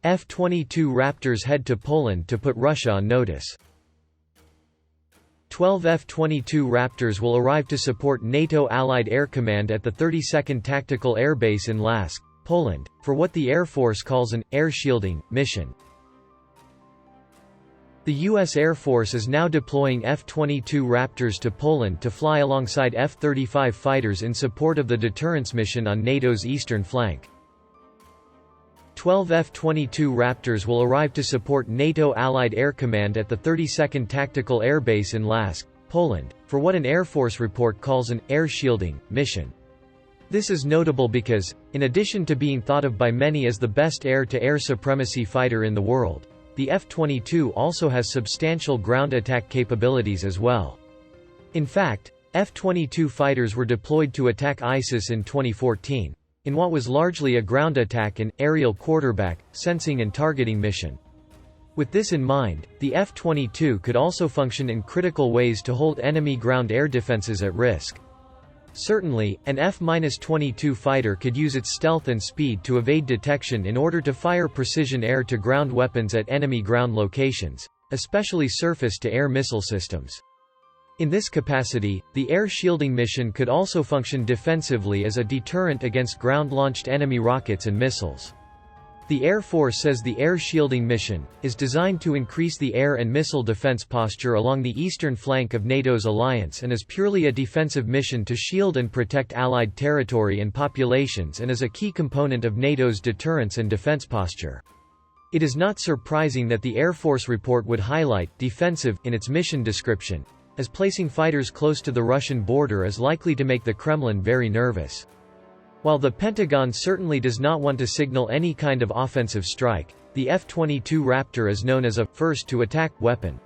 F-22 Raptors head to Poland to put Russia on notice. 12 F-22 Raptors will arrive to support NATO Allied Air Command at the 32nd Tactical Air Base in Lask, Poland, for what the Air Force calls an air shielding mission. The U.S. Air Force is now deploying F-22 Raptors to Poland to fly alongside F-35 fighters in support of the deterrence mission on NATO's eastern flank. 12 F-22 Raptors will arrive to support NATO Allied Air Command at the 32nd Tactical Air Base in Lask, Poland, for what an Air Force report calls an air shielding mission. This is notable because, in addition to being thought of by many as the best air-to-air supremacy fighter in the world, the F-22 also has substantial ground attack capabilities as well. In fact, F-22 fighters were deployed to attack ISIS in 2014, in what was largely a ground attack and aerial quarterback, sensing and targeting mission. With this in mind, the F-22 could also function in critical ways to hold enemy ground air defenses at risk. Certainly, an F-22 fighter could use its stealth and speed to evade detection in order to fire precision air-to-ground weapons at enemy ground locations, especially surface-to-air missile systems. In this capacity, the air shielding mission could also function defensively as a deterrent against ground-launched enemy rockets and missiles. The Air Force says the air shielding mission is designed to increase the air and missile defense posture along the eastern flank of NATO's alliance and is purely a defensive mission to shield and protect Allied territory and populations and is a key component of NATO's deterrence and defense posture. It is not surprising that the Air Force report would highlight defensive in its mission description, as placing fighters close to the Russian border is likely to make the Kremlin very nervous. While the Pentagon certainly does not want to signal any kind of offensive strike, the F-22 Raptor is known as a first-to-attack weapon.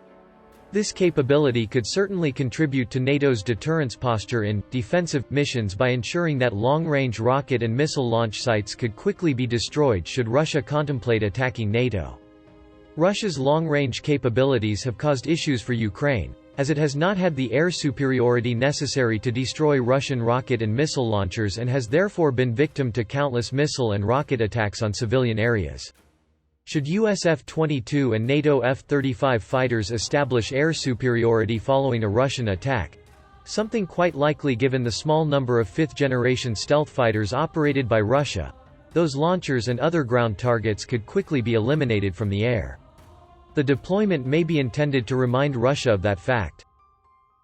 This capability could certainly contribute to NATO's deterrence posture in defensive missions by ensuring that long-range rocket and missile launch sites could quickly be destroyed should Russia contemplate attacking NATO. Russia's long-range capabilities have caused issues for Ukraine, as it has not had the air superiority necessary to destroy Russian rocket and missile launchers and has therefore been victim to countless missile and rocket attacks on civilian areas. Should US F-22 and NATO F-35 fighters establish air superiority following a Russian attack, something quite likely given the small number of fifth-generation stealth fighters operated by Russia, those launchers and other ground targets could quickly be eliminated from the air. The deployment may be intended to remind Russia of that fact.